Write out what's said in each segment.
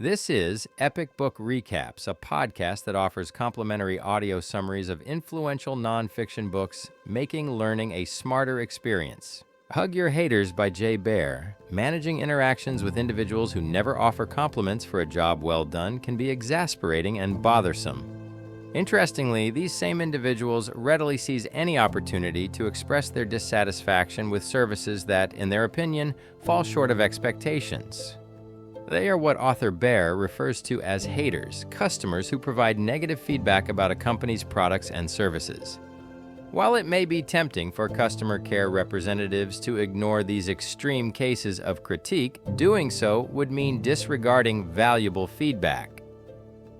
This is Epic Book Recaps, a podcast that offers complimentary audio summaries of influential nonfiction books, making learning a smarter experience. Hug Your Haters by Baer. Managing interactions with individuals who never offer compliments for a job well done can be exasperating and bothersome. Interestingly, these same individuals readily seize any opportunity to express their dissatisfaction with services that, in their opinion, fall short of expectations. They are what author Baer refers to as haters, customers who provide negative feedback about a company's products and services. While it may be tempting for customer care representatives to ignore these extreme cases of critique, doing so would mean disregarding valuable feedback.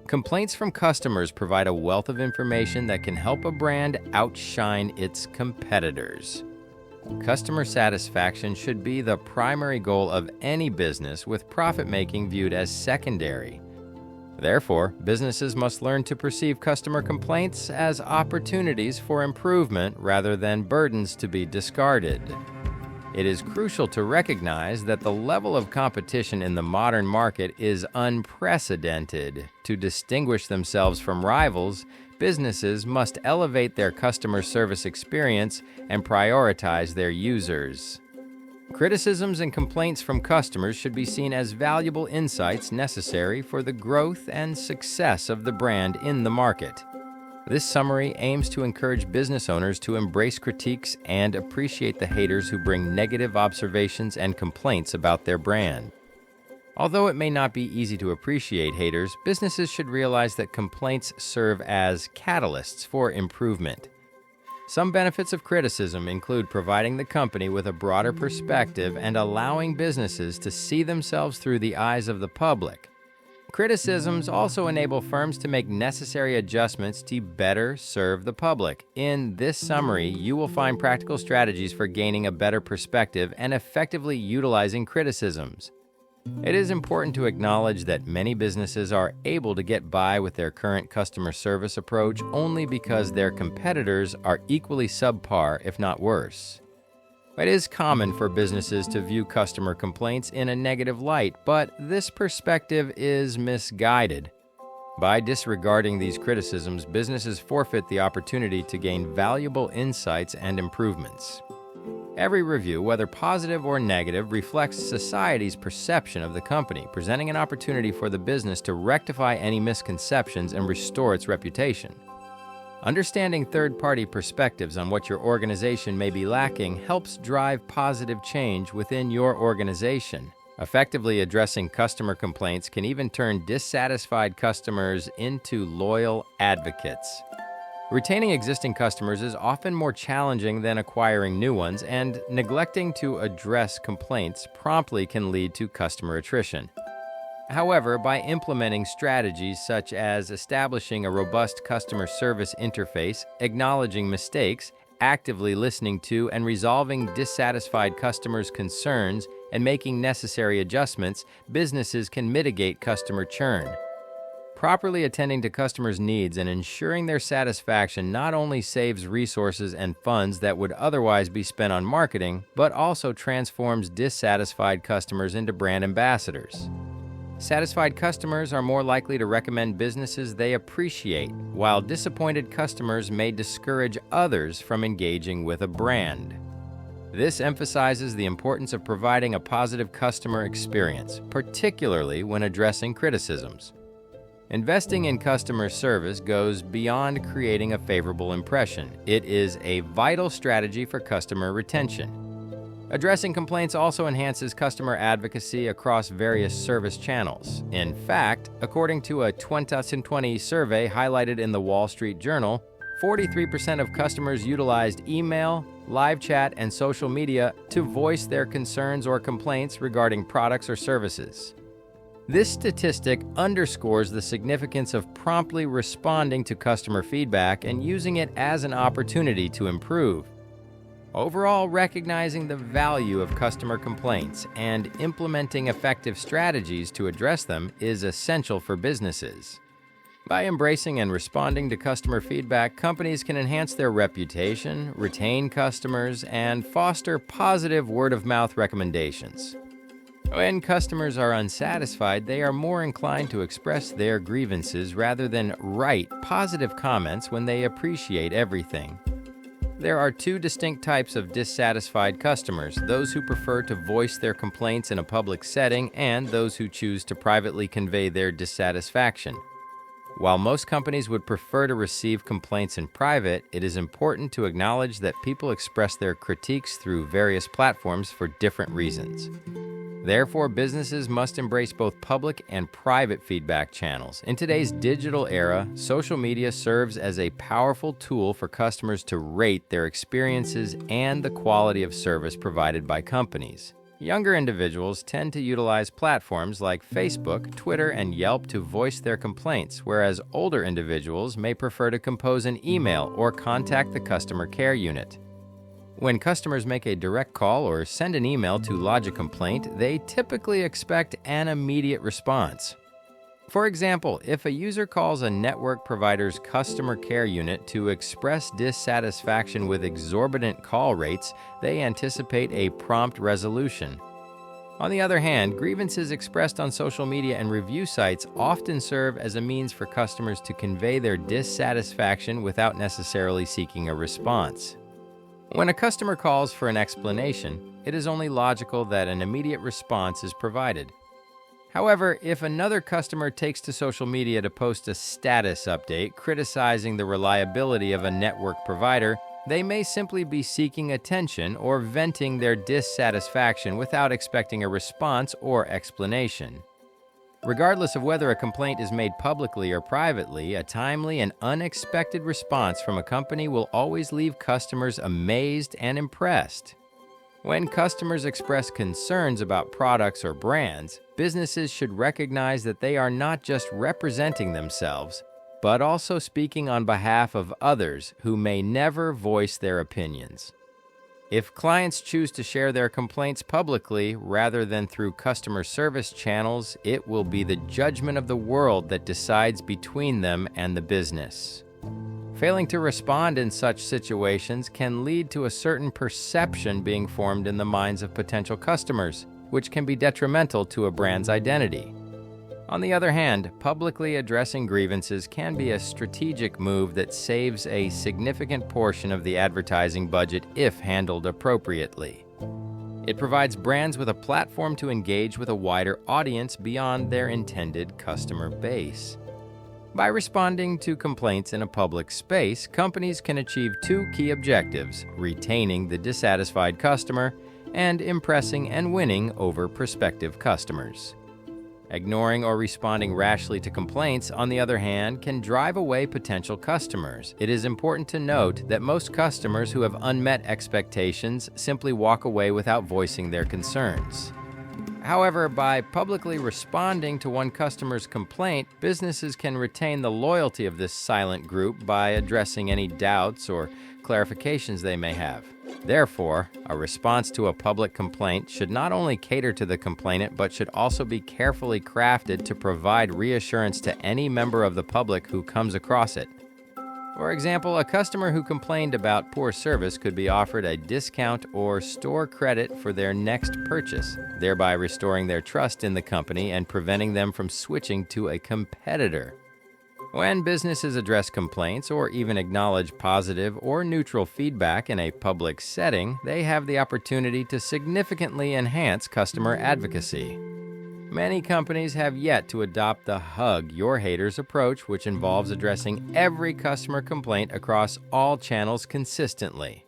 Complaints from customers provide a wealth of information that can help a brand outshine its competitors. Customer satisfaction should be the primary goal of any business, with profit-making viewed as secondary. Therefore, businesses must learn to perceive customer complaints as opportunities for improvement rather than burdens to be discarded. It is crucial to recognize that the level of competition in the modern market is unprecedented. To distinguish themselves from rivals, businesses must elevate their customer service experience and prioritize their users. Criticisms and complaints from customers should be seen as valuable insights necessary for the growth and success of the brand in the market. This summary aims to encourage business owners to embrace critiques and appreciate the haters who bring negative observations and complaints about their brand. Although it may not be easy to appreciate haters, businesses should realize that complaints serve as catalysts for improvement. Some benefits of criticism include providing the company with a broader perspective and allowing businesses to see themselves through the eyes of the public. Criticisms also enable firms to make necessary adjustments to better serve the public. In this summary, you will find practical strategies for gaining a better perspective and effectively utilizing criticisms. It is important to acknowledge that many businesses are able to get by with their current customer service approach only because their competitors are equally subpar, if not worse. It is common for businesses to view customer complaints in a negative light, but this perspective is misguided. By disregarding these criticisms, businesses forfeit the opportunity to gain valuable insights and improvements. Every review, whether positive or negative, reflects society's perception of the company, presenting an opportunity for the business to rectify any misconceptions and restore its reputation. Understanding third-party perspectives on what your organization may be lacking helps drive positive change within your organization. Effectively addressing customer complaints can even turn dissatisfied customers into loyal advocates. Retaining existing customers is often more challenging than acquiring new ones, and neglecting to address complaints promptly can lead to customer attrition. However, by implementing strategies such as establishing a robust customer service interface, acknowledging mistakes, actively listening to and resolving dissatisfied customers' concerns, and making necessary adjustments, businesses can mitigate customer churn. Properly attending to customers' needs and ensuring their satisfaction not only saves resources and funds that would otherwise be spent on marketing, but also transforms dissatisfied customers into brand ambassadors. Satisfied customers are more likely to recommend businesses they appreciate, while disappointed customers may discourage others from engaging with a brand. This emphasizes the importance of providing a positive customer experience, particularly when addressing criticisms. Investing in customer service goes beyond creating a favorable impression. It is a vital strategy for customer retention. Addressing complaints also enhances customer advocacy across various service channels. In fact, according to a 2020 survey highlighted in the Wall Street Journal, 43% of customers utilized email, live chat, and social media to voice their concerns or complaints regarding products or services. This statistic underscores the significance of promptly responding to customer feedback and using it as an opportunity to improve. Overall, recognizing the value of customer complaints and implementing effective strategies to address them is essential for businesses. By embracing and responding to customer feedback, companies can enhance their reputation, retain customers, and foster positive word-of-mouth recommendations. When customers are unsatisfied, they are more inclined to express their grievances rather than write positive comments when they appreciate everything. There are two distinct types of dissatisfied customers: those who prefer to voice their complaints in a public setting and those who choose to privately convey their dissatisfaction. While most companies would prefer to receive complaints in private, it is important to acknowledge that people express their critiques through various platforms for different reasons. Therefore, businesses must embrace both public and private feedback channels. In today's digital era, social media serves as a powerful tool for customers to rate their experiences and the quality of service provided by companies. Younger individuals tend to utilize platforms like Facebook, Twitter, and Yelp to voice their complaints, whereas older individuals may prefer to compose an email or contact the customer care unit. When customers make a direct call or send an email to lodge a complaint, they typically expect an immediate response. For example, if a user calls a network provider's customer care unit to express dissatisfaction with exorbitant call rates, they anticipate a prompt resolution. On the other hand, grievances expressed on social media and review sites often serve as a means for customers to convey their dissatisfaction without necessarily seeking a response. When a customer calls for an explanation, it is only logical that an immediate response is provided. However, if another customer takes to social media to post a status update criticizing the reliability of a network provider, they may simply be seeking attention or venting their dissatisfaction without expecting a response or explanation. Regardless of whether a complaint is made publicly or privately, a timely and unexpected response from a company will always leave customers amazed and impressed. When customers express concerns about products or brands, businesses should recognize that they are not just representing themselves, but also speaking on behalf of others who may never voice their opinions. If clients choose to share their complaints publicly rather than through customer service channels, it will be the judgment of the world that decides between them and the business. Failing to respond in such situations can lead to a certain perception being formed in the minds of potential customers, which can be detrimental to a brand's identity. On the other hand, publicly addressing grievances can be a strategic move that saves a significant portion of the advertising budget if handled appropriately. It provides brands with a platform to engage with a wider audience beyond their intended customer base. By responding to complaints in a public space, companies can achieve two key objectives: retaining the dissatisfied customer and impressing and winning over prospective customers. Ignoring or responding rashly to complaints, on the other hand, can drive away potential customers. It is important to note that most customers who have unmet expectations simply walk away without voicing their concerns. However, by publicly responding to one customer's complaint, businesses can retain the loyalty of this silent group by addressing any doubts or clarifications they may have. Therefore, a response to a public complaint should not only cater to the complainant, but should also be carefully crafted to provide reassurance to any member of the public who comes across it. For example, a customer who complained about poor service could be offered a discount or store credit for their next purchase, thereby restoring their trust in the company and preventing them from switching to a competitor. When businesses address complaints or even acknowledge positive or neutral feedback in a public setting, they have the opportunity to significantly enhance customer advocacy. Many companies have yet to adopt the hug your haters approach, which involves addressing every customer complaint across all channels consistently.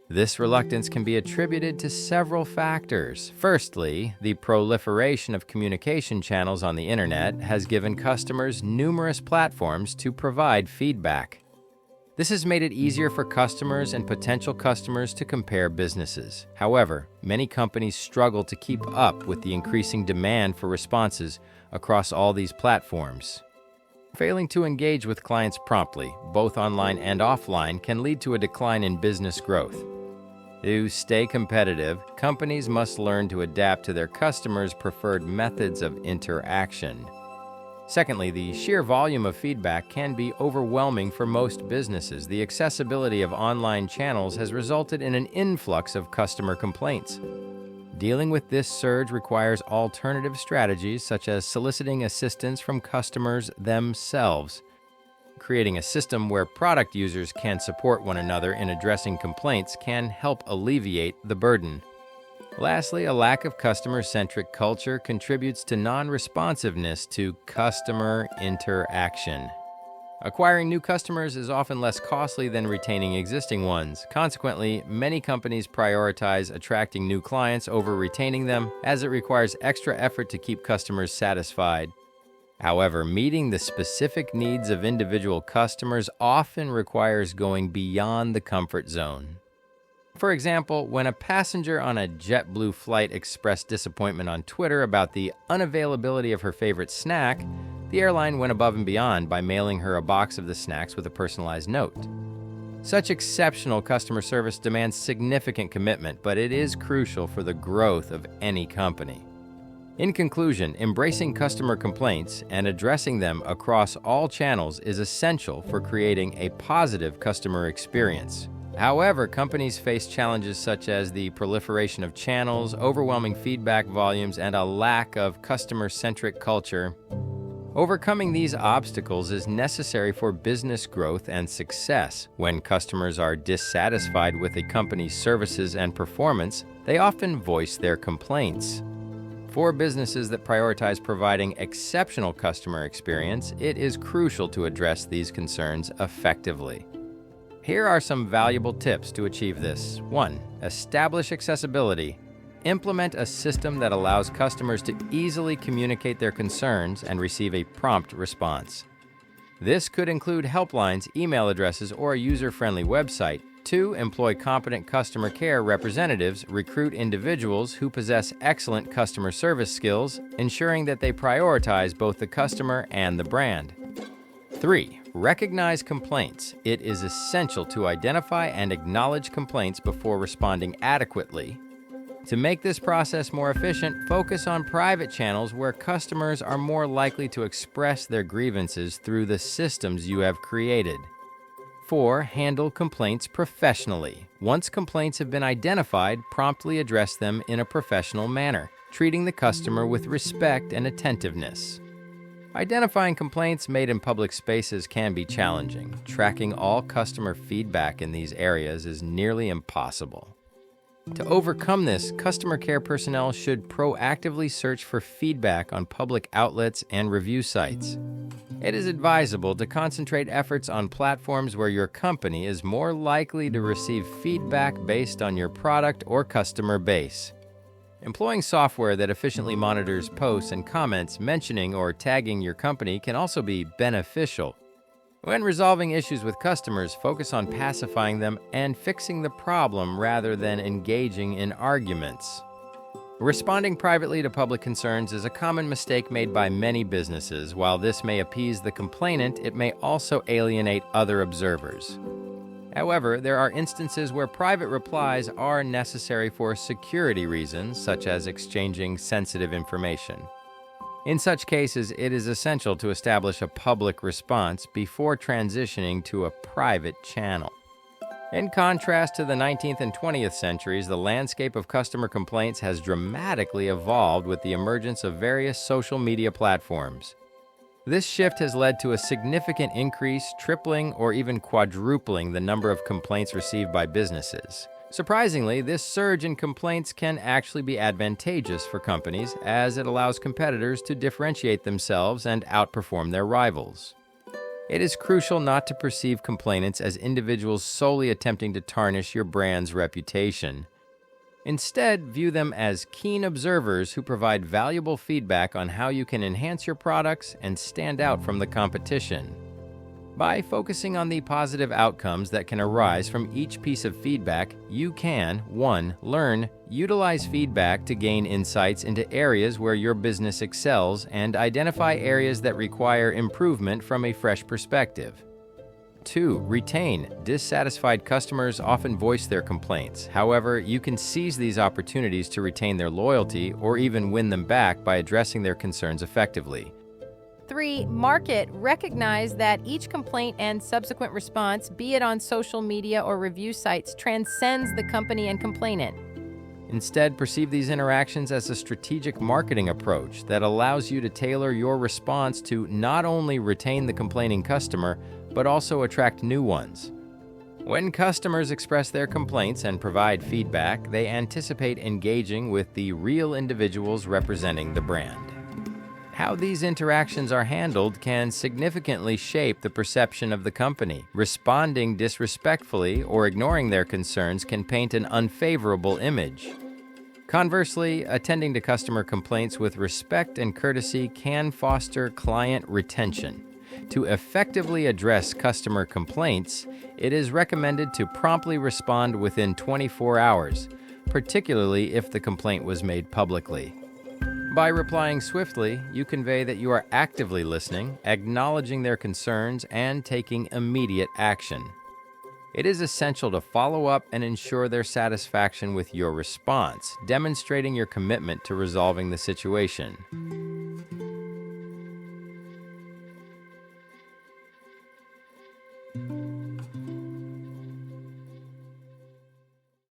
This reluctance can be attributed to several factors. Firstly, the proliferation of communication channels on the internet has given customers numerous platforms to provide feedback. This has made it easier for customers and potential customers to compare businesses. However, many companies struggle to keep up with the increasing demand for responses across all these platforms. Failing to engage with clients promptly, both online and offline, can lead to a decline in business growth. To stay competitive, companies must learn to adapt to their customers' preferred methods of interaction. Secondly, the sheer volume of feedback can be overwhelming for most businesses. The accessibility of online channels has resulted in an influx of customer complaints. Dealing with this surge requires alternative strategies such as soliciting assistance from customers themselves. Creating a system where product users can support one another in addressing complaints can help alleviate the burden. Lastly, a lack of customer-centric culture contributes to non-responsiveness to customer interaction. Acquiring new customers is often less costly than retaining existing ones. Consequently, many companies prioritize attracting new clients over retaining them, as it requires extra effort to keep customers satisfied. However, meeting the specific needs of individual customers often requires going beyond the comfort zone. For example, when a passenger on a JetBlue flight expressed disappointment on Twitter about the unavailability of her favorite snack, the airline went above and beyond by mailing her a box of the snacks with a personalized note. Such exceptional customer service demands significant commitment, but it is crucial for the growth of any company. In conclusion, embracing customer complaints and addressing them across all channels is essential for creating a positive customer experience. However, companies face challenges such as the proliferation of channels, overwhelming feedback volumes, and a lack of customer-centric culture. Overcoming these obstacles is necessary for business growth and success. When customers are dissatisfied with a company's services and performance, they often voice their complaints. For businesses that prioritize providing exceptional customer experience, it is crucial to address these concerns effectively. Here are some valuable tips to achieve this. 1. Establish accessibility. Implement a system that allows customers to easily communicate their concerns and receive a prompt response. This could include helplines, email addresses, or a user-friendly website. 2. Employ competent customer care representatives. Recruit individuals who possess excellent customer service skills, ensuring that they prioritize both the customer and the brand. 3. Recognize complaints. It is essential to identify and acknowledge complaints before responding adequately. To make this process more efficient, focus on private channels where customers are more likely to express their grievances through the systems you have created. 4. Handle complaints professionally. Once complaints have been identified, promptly address them in a professional manner, treating the customer with respect and attentiveness. Identifying complaints made in public spaces can be challenging. Tracking all customer feedback in these areas is nearly impossible. To overcome this, customer care personnel should proactively search for feedback on public outlets and review sites. It is advisable to concentrate efforts on platforms where your company is more likely to receive feedback based on your product or customer base. Employing software that efficiently monitors posts and comments mentioning or tagging your company can also be beneficial. When resolving issues with customers, focus on pacifying them and fixing the problem rather than engaging in arguments. Responding privately to public concerns is a common mistake made by many businesses. While this may appease the complainant, it may also alienate other observers. However, there are instances where private replies are necessary for security reasons, such as exchanging sensitive information. In such cases, it is essential to establish a public response before transitioning to a private channel. In contrast to the 19th and 20th centuries, the landscape of customer complaints has dramatically evolved with the emergence of various social media platforms. This shift has led to a significant increase, tripling or even quadrupling the number of complaints received by businesses. Surprisingly, this surge in complaints can actually be advantageous for companies, as it allows competitors to differentiate themselves and outperform their rivals. It is crucial not to perceive complainants as individuals solely attempting to tarnish your brand's reputation. Instead, view them as keen observers who provide valuable feedback on how you can enhance your products and stand out from the competition. By focusing on the positive outcomes that can arise from each piece of feedback, you can 1. Learn, utilize feedback to gain insights into areas where your business excels and identify areas that require improvement from a fresh perspective. 2. Retain. Dissatisfied customers often voice their complaints. However, you can seize these opportunities to retain their loyalty or even win them back by addressing their concerns effectively. 3. Market. Recognize that each complaint and subsequent response, be it on social media or review sites, transcends the company and complainant. Instead, perceive these interactions as a strategic marketing approach that allows you to tailor your response to not only retain the complaining customer, but also attract new ones. When customers express their complaints and provide feedback, they anticipate engaging with the real individuals representing the brand. How these interactions are handled can significantly shape the perception of the company. Responding disrespectfully or ignoring their concerns can paint an unfavorable image. Conversely, attending to customer complaints with respect and courtesy can foster client retention. To effectively address customer complaints, it is recommended to promptly respond within 24 hours, particularly if the complaint was made publicly. By replying swiftly, you convey that you are actively listening, acknowledging their concerns, and taking immediate action. It is essential to follow up and ensure their satisfaction with your response, demonstrating your commitment to resolving the situation.